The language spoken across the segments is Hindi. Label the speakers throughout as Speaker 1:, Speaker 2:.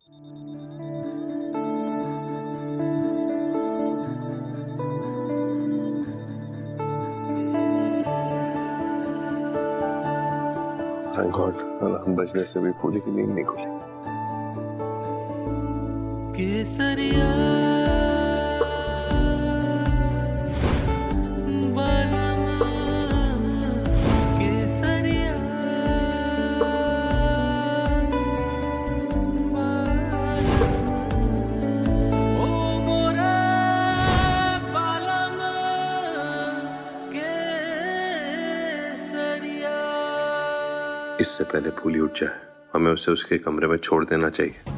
Speaker 1: थैंक गॉड अलार्म बजने से भी पूरी की नींद नहीं खुली।
Speaker 2: केसरिया
Speaker 1: इससे पहले फूली उठ जाए हमें उसे उसके कमरे में छोड़ देना चाहिए।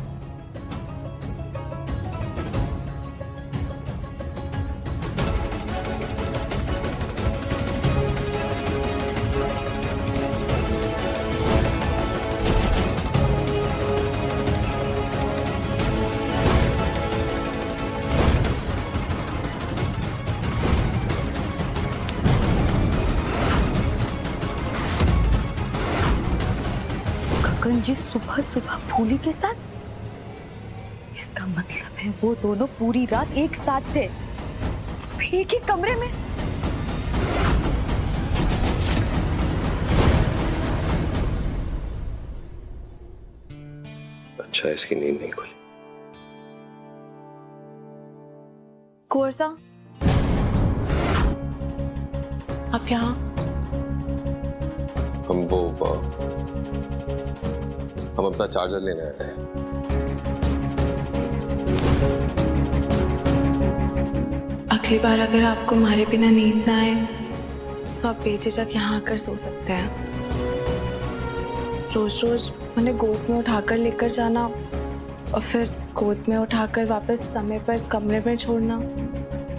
Speaker 3: गगन जी सुबह सुबह फूली के साथ, इसका मतलब है वो दोनों पूरी रात एक साथ थे, वो भी एक ही कमरे में।
Speaker 1: अच्छा इसकी नींद नहीं खुली।
Speaker 3: कौर सा आप यहाँ?
Speaker 1: हम अपना चार्जर लेने आए थे।
Speaker 4: अगली बार अगर आपको हमारे बिना नींद ना आए तो आप बेझिझक यहाँ आकर सो सकते हैं। रोज रोज उन्हें गोद में उठाकर लेकर जाना और फिर गोद में उठाकर वापस समय पर कमरे में छोड़ना,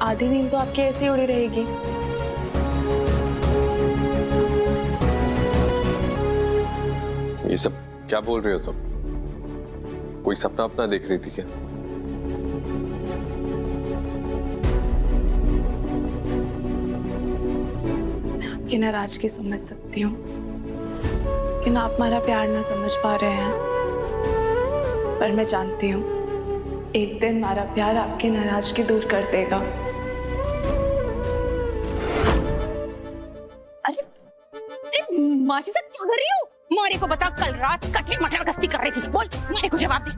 Speaker 4: आधी नींद तो आपकी ऐसे ही उड़ी रहेगी।
Speaker 1: ये सब क्या बोल रहे हो तुम? कोई सपना अपना देख रही थी क्या?
Speaker 4: मैं आपकी नाराजगी समझ सकती हूँ, लेकिन आप हमारा प्यार ना समझ पा रहे हैं। पर मैं जानती हूँ एक दिन हमारा प्यार आपकी नाराजगी दूर कर देगा।
Speaker 5: अरे मासी साहब क्या कर रही हो? मारे को बता, कल रात कटलेट मटर गश्ती कर रही थी। बोल, मारे को जवाब दे।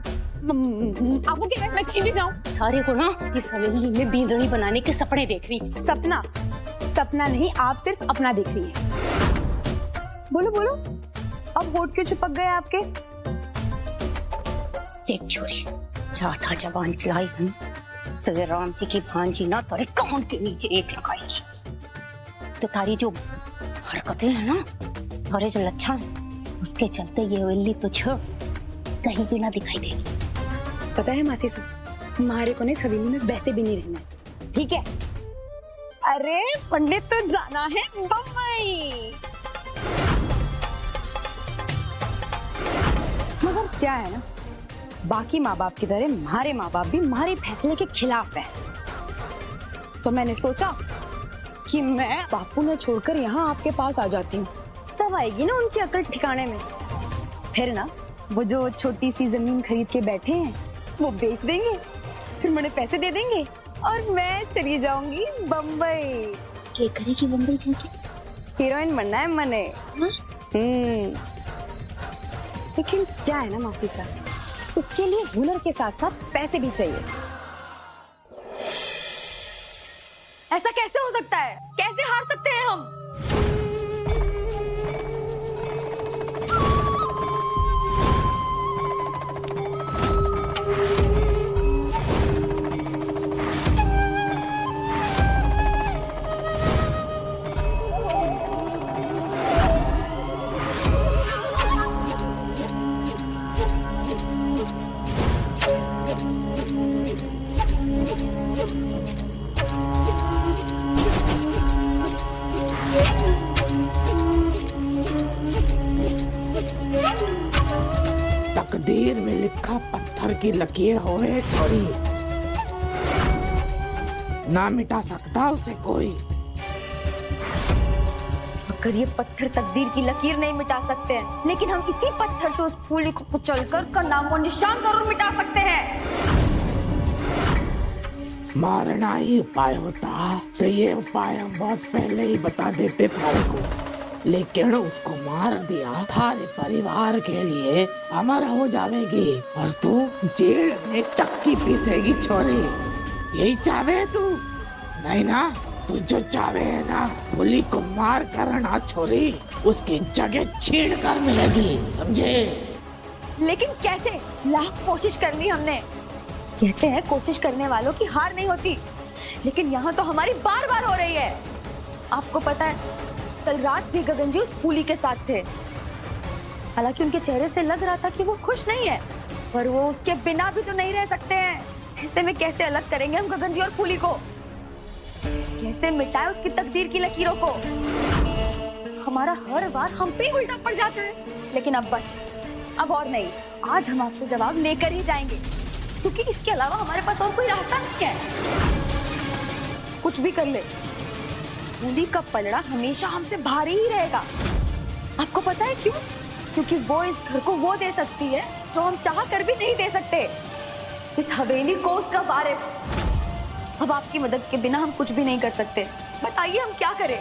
Speaker 5: आपको क्या है मैं कहीं भी जाऊं? थारे को ना इस हवेली में बींदड़ी बनाने के सपने देख रही।
Speaker 6: सपना? सपना नहीं, आप सिर्फ अपना देख रही है। बोलो बोलो, अब होठ क्यों चिपक गए आपके?
Speaker 5: देख छोरी, चाथा जबान चलाई हम तेरे राम जी की भांजी ना तेरे कान के नीचे एक लगाएगी। तो तारी जो हरकतें है ना, तारे जो लक्षण, उसके चलते ये हवेली तो छोड़ कहीं भी ना दिखाई देगी।
Speaker 6: पता है मासी साहब, हमारे को ना इस हवेली में वैसे भी नहीं रहना है, ठीक है? अरे पंडित तो जाना है बम्बई। मगर क्या है ना, बाकी माँ बाप की तरह हमारे माँ बाप भी हमारे फैसले के खिलाफ है। तो मैंने सोचा कि मैं बापू ने छोड़कर यहाँ आपके पास आ जाती हूँ, तब आएगी ना उनकी अकल ठिकाने में। फिर ना वो जो छोटी सी जमीन खरीद के बैठे हैं वो बेच देंगे, फिर मुझे पैसे दे देंगे और मैं चली जाऊंगी बम्बई।
Speaker 5: क्या करेगी बम्बई जाके?
Speaker 6: हीरोइन बनना है मने। लेकिन क्या है ना मासी साहब, उसके लिए हुनर के साथ साथ पैसे भी चाहिए।
Speaker 3: ऐसा कैसे हो सकता है? कैसे हार सकते हैं हम?
Speaker 7: तकदीर में लिखा पत्थर की लकीर होए छोरी, ना मिटा सकता उसे कोई।
Speaker 3: अगर ये पत्थर तकदीर की लकीर नहीं मिटा सकते हैं, लेकिन हम इसी पत्थर से उस फूली को कुचलकर उसका नामो निशान जरूर मिटा सकते हैं।
Speaker 7: मारना ही उपाय होता तो ये उपाय हम बहुत पहले ही बता देते थारे को, लेकिन उसको मार दिया थारे परिवार के लिए अमर हो जाएगी और तू जेल में चक्की पीसेगी छोरी। यही चाहे तू? नहीं ना, तू जो चाहे है ना, फूली को मार कर ना छोरी, उसकी जगह छीन कर मिलेगी, समझे?
Speaker 3: लेकिन कैसे? लाख कोशिश कर ली हमने। कहते हैं कोशिश करने वालों की हार नहीं होती, लेकिन यहाँ तो हमारी बार बार हो रही है। आपको पता है, कल रात भी गगन जी उस फूली के साथ थे। हालांकि उनके चेहरे से लग रहा था कि वो खुश नहीं है, पर वो उसके बिना भी तो नहीं रह सकते हैं। ऐसे में कैसे अलग करेंगे हम गगन जी और फूली को? कैसे मिटाए उसकी तकदीर की लकीरों को? हमारा हर बार हम पे उल्टा पड़ जाता है। लेकिन अब बस, अब और नहीं, आज हम आपसे जवाब लेकर ही जाएंगे, क्योंकि इसके अलावा हमारे पास और कोई रास्ता नहीं है। कुछ भी कर ले, फूली का पलड़ा हमेशा हमसे भारी ही रहेगा। आपको पता है क्यों? क्योंकि वो इस घर को वो दे सकती है जो हम चाह कर भी नहीं दे सकते। इस हवेली को उसका वारिस। अब आपकी मदद के बिना हम कुछ भी नहीं कर सकते। बताइए हम क्या करें?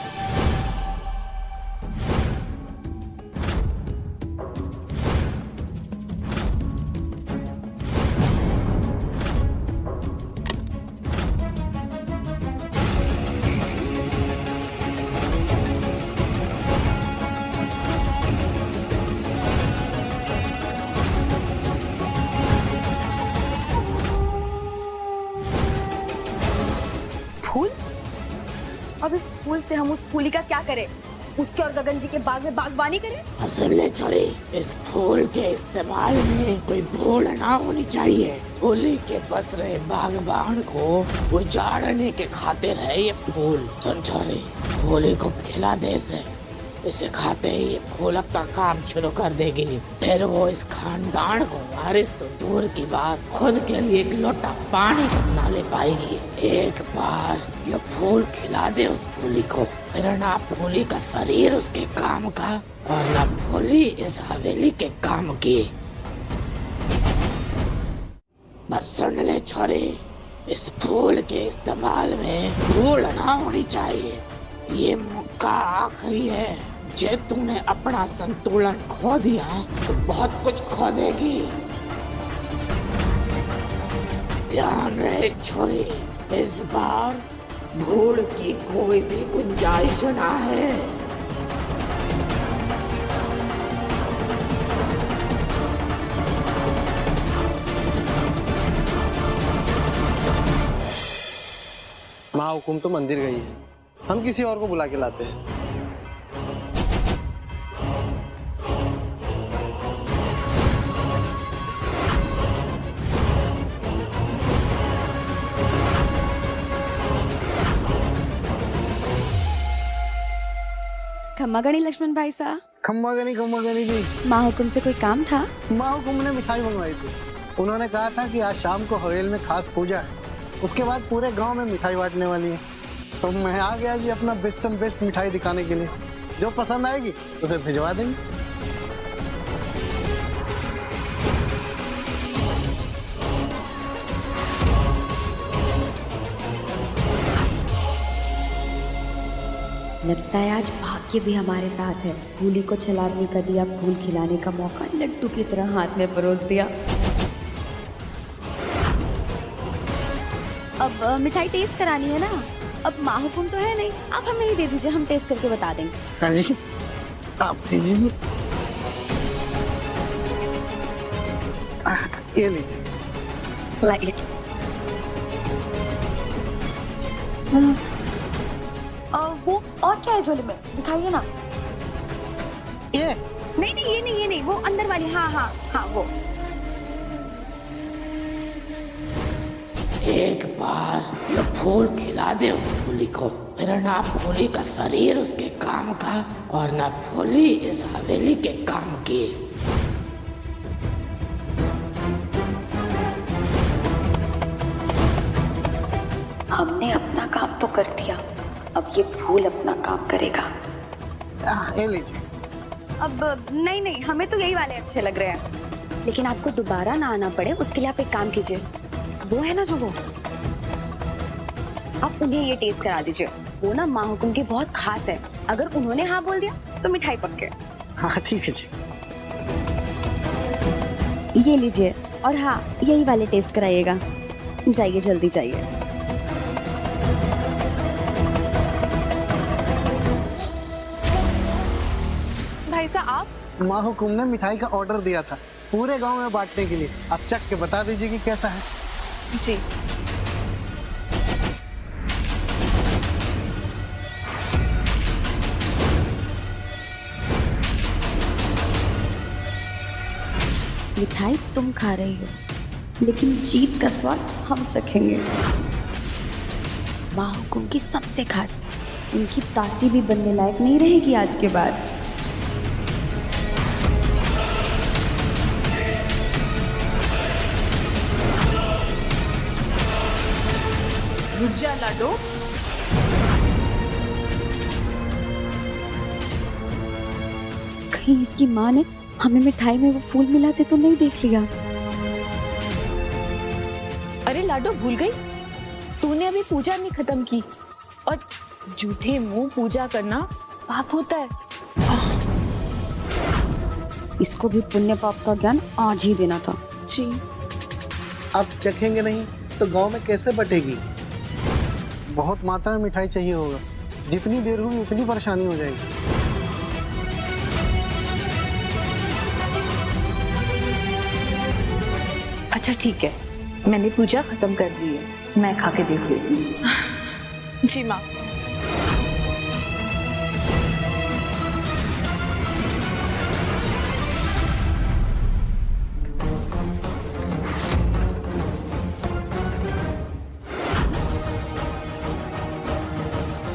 Speaker 3: फूल? अब इस फूल से हम उस फूली का क्या करें? उसके और गगन जी के बाग में बागबानी करें?
Speaker 7: सुन ले छोरी, इस फूल के इस्तेमाल में कोई भूल ना होनी चाहिए। फूली के बस रहे बागबान को उजाड़ने के खातिर है ये फूल। सुन छोरी, फूली को खिला दे इसे खाते ही ये फूल अपना काम शुरू कर देगी। फिर वो इस खानदान को वारिस तो दूर की बात, खुद के लिए एक लोटा पानी तक ना ले पाएगी। एक बार ये फूल खिला दे उस फूली को, फिर ना फूली का शरीर उसके काम का और ना फूली इस हवेली के काम की। पर सुन ले छोरे, इस फूल के इस्तेमाल में भूल ना होनी चाहिए। ये मौका आखिरी है। जे तूने अपना संतुलन खो दिया तो बहुत कुछ खो देगी। ध्यान रहे छोरी, इस बार भूल की कोई भी गुंजाइश ना है।
Speaker 8: माँ हुकुम तो मंदिर गई है, हम किसी और को बुला के लाते हैं।
Speaker 6: खम्मा गणी लक्ष्मण भाई साहब।
Speaker 8: खम्मा गनी जी।
Speaker 6: माँ हुकुम से कोई काम था?
Speaker 8: माँ हुकुम ने मिठाई मंगवाई थी। उन्होंने कहा था कि आज शाम को हवेल में खास पूजा है, उसके बाद पूरे गांव में मिठाई बांटने वाली है। तो मैं आ गया जी अपना बेस्ट मिठाई दिखाने के लिए। जो पसंद आएगी उसे भिजवा देंगे।
Speaker 6: लगता है आज भाग्य भी हमारे साथ है। फूली को छलावनी का दिया फूल खिलाने का मौका लड्डू की तरह हाथ में परोस दिया। अब मिठाई टेस्ट करानी है ना? अब माँ हुकुम तो है नहीं, आप हमें ही दे दीजिए, हम टेस्ट करके बता देंगे।
Speaker 8: हाँ जी, आप दीजिए। ये लीजिए।
Speaker 6: लाइए। वो और क्या है झोले में, दिखाइए ना।
Speaker 8: ये
Speaker 6: नहीं, ये नहीं, वो अंदर वाली। हाँ वो।
Speaker 7: एक बार ये फूल खिला दे उस फूली को, फिर ना फूली का शरीर उसके काम का और ना फूली इस हवेली के काम की।
Speaker 6: हमने अपना काम तो कर दिया, अब ये फूल अपना काम करेगा।
Speaker 8: ये लीजिए।
Speaker 6: अब नहीं नहीं, हमें तो यही वाले अच्छे लग रहे हैं। लेकिन आपको दोबारा ना आना पड़े उसके लिए आप एक काम कीजिए, वो है ना जो वो, आप उन्हें ये टेस्ट करा दीजिए। वो ना माँ हुकुम की बहुत खास है, अगर उन्होंने हाँ बोल दिया तो मिठाई पक्के।
Speaker 8: हाँ ठीक है जी।
Speaker 6: ये लीजिए, और हाँ यही वाले टेस्ट कराइएगा। जाइए जल्दी जाइए।
Speaker 4: भाई साहब आप?
Speaker 8: माँ हुकुम ने मिठाई का ऑर्डर दिया था पूरे गांव में बांटने के लिए। आप चख के बता दीजिए कि कैसा है।
Speaker 4: जी।
Speaker 6: मिठाई तुम खा रही हो, लेकिन जीत का स्वाद हम चखेंगे। माँ हुकुम की सबसे खास, इनकी तासी भी बनने लायक नहीं रहेगी आज के बाद।
Speaker 4: भुजिया लाडो।
Speaker 6: कहीं इसकी माँ ने हमें मिठाई में वो फूल मिलाते तो नहीं देख लिया।
Speaker 9: अरे लाडो भूल गई, तूने अभी पूजा नहीं खत्म की, और झूठे मुंह पूजा करना पाप होता है।
Speaker 6: इसको भी पुण्य पाप का ज्ञान आज ही देना था।
Speaker 9: जी।
Speaker 8: आप चखेंगे नहीं तो गांव में कैसे बटेगी? बहुत मात्रा में मिठाई चाहिए होगा, जितनी देर हुई उतनी परेशानी हो जाएगी।
Speaker 9: अच्छा ठीक है, मैंने पूजा खत्म कर दी है, मैं खा के देख लेती हूँ।
Speaker 4: जी माँ।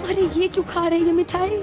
Speaker 6: अरे ये क्यों खा रही है मिठाई?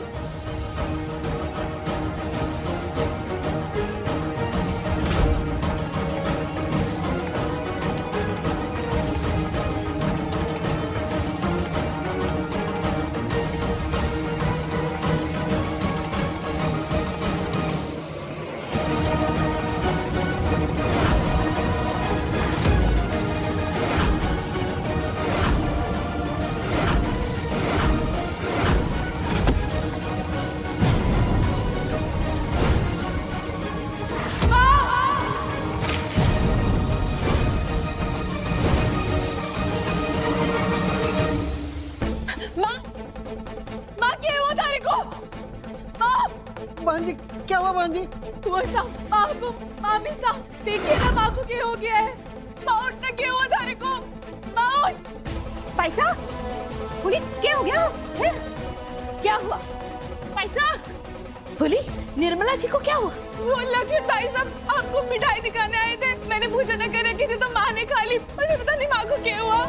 Speaker 8: बहन जी क्या हुआ बहन जी?
Speaker 4: देखिए ना माँ को क्या हो गया है। माँ उठना क्या हुआ थारे को? माँ उठ।
Speaker 6: पैसा बोली क्या हो गया है?
Speaker 3: क्या हुआ?
Speaker 4: पैसा।
Speaker 3: बोली निर्मला जी को क्या हुआ?
Speaker 4: वो लक्ष्मण भाई साहब आपको मिठाई दिखाने आए थे, मैंने पूजा न कर रखी थी तो माँ ने खा ली। मुझे पता नहीं माँ को क्या हुआ।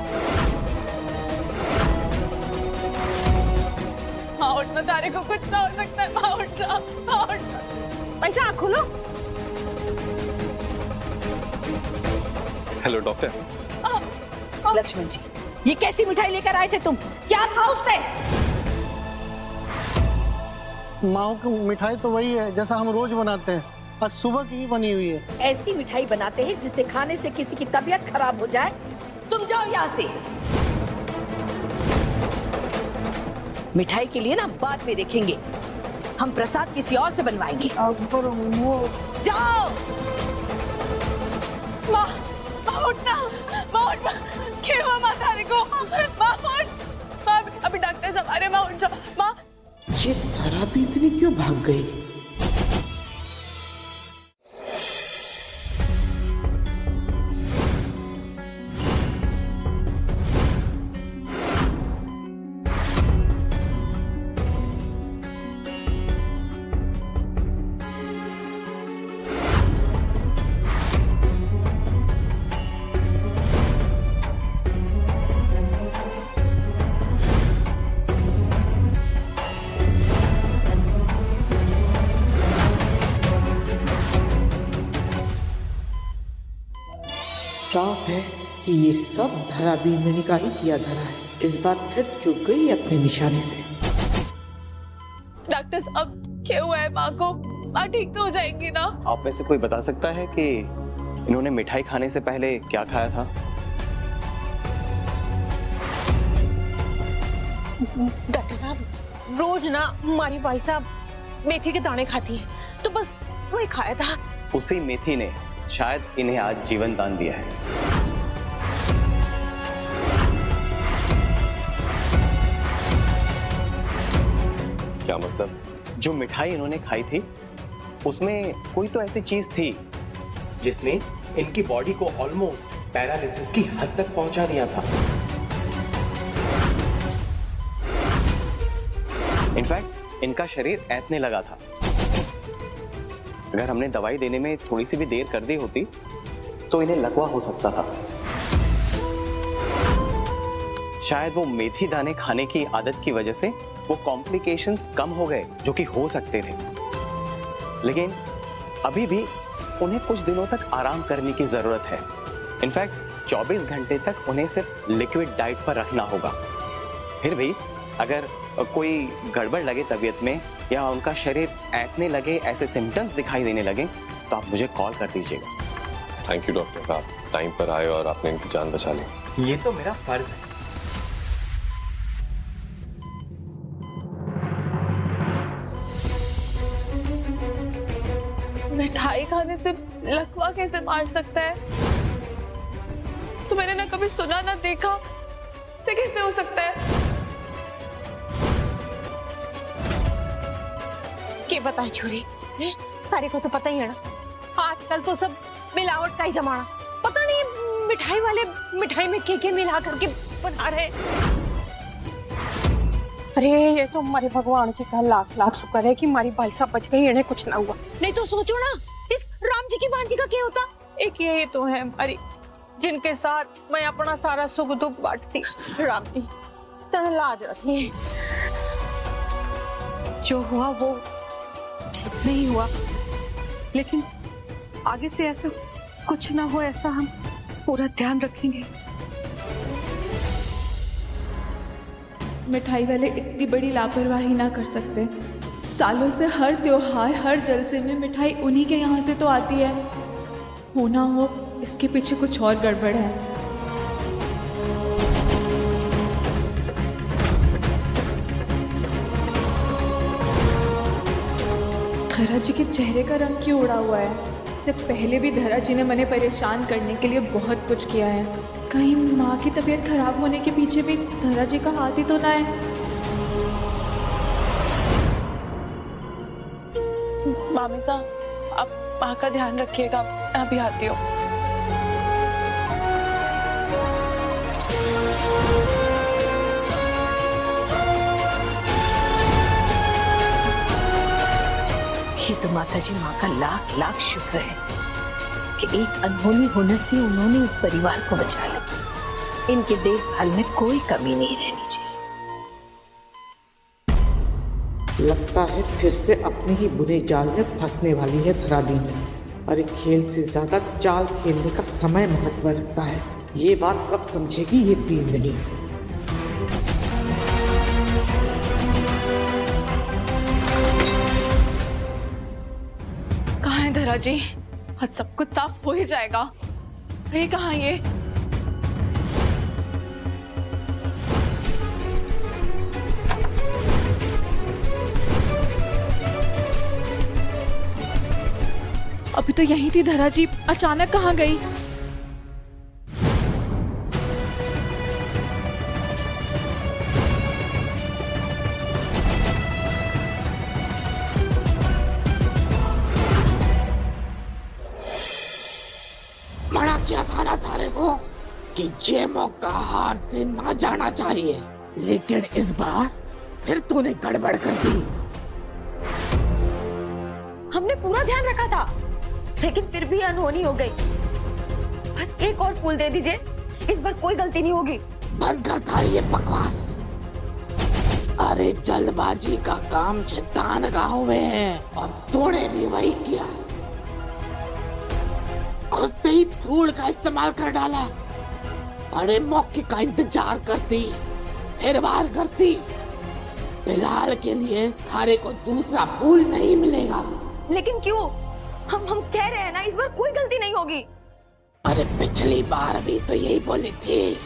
Speaker 4: माँ उठना, तारे को कुछ ना हो सकता है। माँ उठ जा, माँ उठ जा। पैसा आँख खोलो।
Speaker 1: Hello doctor.
Speaker 3: लक्ष्मण जी, ये कैसी मिठाई लेकर आए थे तुम? क्या था उसमें?
Speaker 8: माँ की मिठाई तो वही है जैसा हम रोज बनाते हैं, आज सुबह की ही बनी हुई है।
Speaker 3: ऐसी मिठाई बनाते हैं जिसे खाने से किसी की तबीयत खराब हो जाए। तुम जाओ यहाँ से। मिठाई के लिए ना बाद में देखेंगे, हम प्रसाद किसी और से बनवाएंगे।
Speaker 8: पर वो
Speaker 3: जाओ।
Speaker 4: माँ, माँ उठना, माँ उठ। क्या हुआ माँ तारे को? माँ उठ। माँ अभी डॉक्टर साहब आ रहे, माँ उठ जाओ। माँ
Speaker 7: ये धरा भी इतनी क्यों भाग गई? साफ है कि ये सब धरा भीमनी का ही किया धरा है। इस बार फिर चूक गई अपने निशाने से।
Speaker 4: डॉक्टर साहब क्या हुआ है माँ को? माँ ठीक तो हो जाएंगी ना?
Speaker 10: आप में से कोई बता सकता है कि इन्होंने मिठाई खाने से पहले क्या खाया था?
Speaker 9: डॉक्टर साहब, रोज ना हमारी भाई साहब मेथी के दाने खाती है, तो बस वही खाया था।
Speaker 10: उसी मेथी ने शायद इन्हें आज जीवन दान दिया है।
Speaker 1: क्या मतलब?
Speaker 10: जो मिठाई इन्होंने खाई थी उसमें कोई तो ऐसी चीज थी जिसने इनकी बॉडी को ऑलमोस्ट पैरालिसिस की हद तक पहुंचा दिया था। इनफैक्ट इनका शरीर ऐंठने लगा था। अगर हमने दवाई देने में थोड़ी सी भी देर कर दी होती तो इन्हें लकवा हो सकता था। शायद वो मेथी दाने खाने की आदत की वजह से वो कॉम्प्लिकेशंस कम हो गए जो कि हो सकते थे, लेकिन अभी भी उन्हें कुछ दिनों तक आराम करने की जरूरत है। इनफैक्ट 24 घंटे तक उन्हें सिर्फ लिक्विड डाइट पर रखना होगा। फिर भी अगर कोई गड़बड़ लगे तबीयत में या उनका शरीर ऐंठने लगे, ऐसे सिम्टम्स दिखाई देने लगे, तो आप मुझे कॉल कर दीजिएगा।
Speaker 1: थैंक यू डॉक्टर, आप टाइम पर आए और आपने इनकी जान बचा ली।
Speaker 10: ये तो मेरा फर्ज है।
Speaker 4: मिठाई खाने से लकवा कैसे मार सकता है? तो मैंने ना कभी सुना ना देखा, से कैसे हो सकता है?
Speaker 9: क्या बताए छोरी, तारे को तो पता ही है ना, आजकल तो सब मिलावट का ही जमाना। पता नहीं मिठाई वाले मिठाई में क्या मिला करके बना रहे। अरे ये तो हमारे भगवान जी का लाख लाख शुक्र है कि हमारी भाई साहब बच गई, इन्हें कुछ ना हुआ। नहीं तो सोचो ना, इस राम जी की भांजी का क्या होता। एक यही तो है हमारी, जिनके साथ मैं अपना सारा सुख दुख बांटती। राम जी तेरा लाज रखिए।
Speaker 6: जो हुआ वो ठीक नहीं हुआ, लेकिन आगे से ऐसा कुछ ना हो, ऐसा हम पूरा ध्यान रखेंगे।
Speaker 4: मिठाई वाले इतनी बड़ी लापरवाही ना कर सकते। सालों से हर त्योहार, हर जलसे में मिठाई उन्हीं के यहाँ से तो आती है। हो ना हो इसके पीछे कुछ और गड़बड़ है। धरा जी के चेहरे का रंग क्यों उड़ा हुआ है? इससे पहले भी धरा जी ने मैंने परेशान करने के लिए बहुत कुछ किया है। कहीं माँ की तबीयत खराब होने के पीछे भी धरा जी का हाथ ही तो ना है। मामी साहब, आप माँ का ध्यान रखिएगा, मैं अभी आती हूँ।
Speaker 11: ये तो माता जी माँ का लाख लाख शुक्र है कि एक अनहोनी होने से उन्होंने इस परिवार को बचा लिया। इनके देखभाल में कोई कमी नहीं रहनी चाहिए।
Speaker 7: लगता है फिर से अपने ही बुरे जाल में फंसने वाली है धरा दी। अरे खेल से ज्यादा चाल खेलने का समय महत्व रखता है। ये बात कब समझेगी ये बींदनी।
Speaker 4: कहाँ है धरा जी? आज सब कुछ साफ हो ही जाएगा। ये कहाँ ये? अभी तो यही थी धरा जी, अचानक कहाँ गई?
Speaker 7: मना किया था ना तारे को कि ये मौका हाथ से ना जाना चाहिए, लेकिन इस बार फिर तूने गड़बड़ कर दी।
Speaker 3: हमने पूरा ध्यान रखा था, लेकिन फिर भी अनहोनी हो गई। बस एक और फूल दे दीजिए, इस बार कोई गलती नहीं होगी।
Speaker 7: बंद कर था ये बकवास। अरे जल्दबाजी का काम शैतान गाँव में है और तूने भी वही किया। खुद से ही फूल का इस्तेमाल कर डाला। अरे मौके का इंतजार करती, फिर वार करती, फिलहाल के लिए थारे को दूसरा फूल नहीं मिलेगा।
Speaker 3: लेकिन क्यों? हम कह रहे हैं ना, इस बार कोई गलती नहीं होगी।
Speaker 7: अरे पिछली बार भी तो यही बोली थी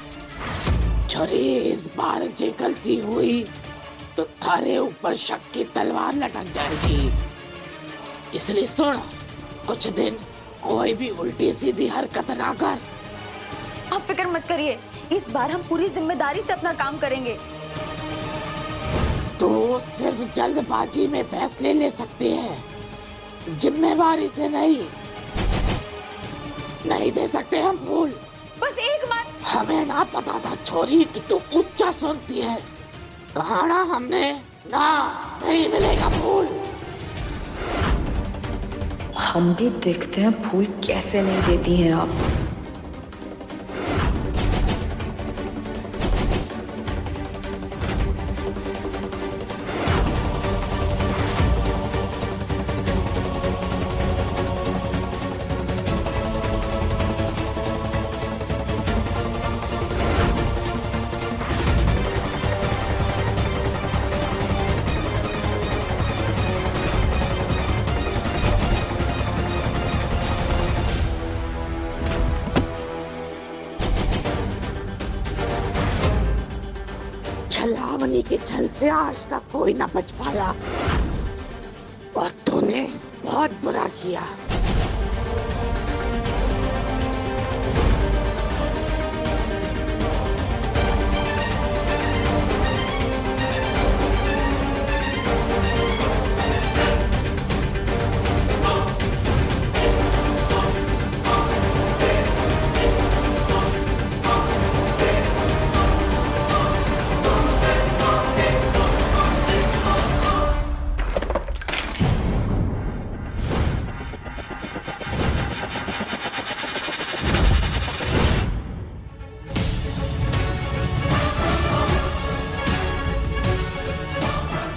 Speaker 7: छोरी, इस बार जो गलती हुई तो थारे ऊपर शक की तलवार लटक जाएगी। इसलिए सुन, कुछ दिन कोई भी उल्टी सीधी हरकत ना कर।
Speaker 3: आप फिक्र मत करिए, इस बार हम पूरी जिम्मेदारी से अपना काम करेंगे।
Speaker 7: तो सिर्फ जल्दबाजी में फैसले ले सकते हैं, जिम्मेवारी से नहीं दे सकते हम फूल।
Speaker 3: बस एक बार।
Speaker 7: हमें ना पता था छोरी कि तू उच्चा सुनती है। कहा ना हमने, ना नहीं मिलेगा फूल।
Speaker 6: हम भी देखते हैं फूल कैसे नहीं देती हैं आप।
Speaker 7: छलावनी के छल से आज तक कोई ना बच पाया और तूने बहुत बुरा किया।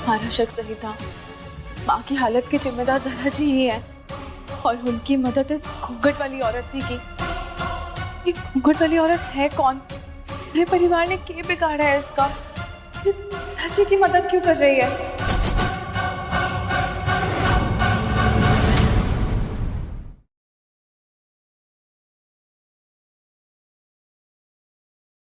Speaker 4: हमारा शक सही था, माँ की हालत के जिम्मेदार दरा जी ही है और उनकी मदद इस घूंघट वाली औरत ने की। ये घूंघट वाली औरत है कौन? मेरे परिवार ने क्या बिगाड़ा है इसका? ये दरा जी की मदद क्यों कर रही है?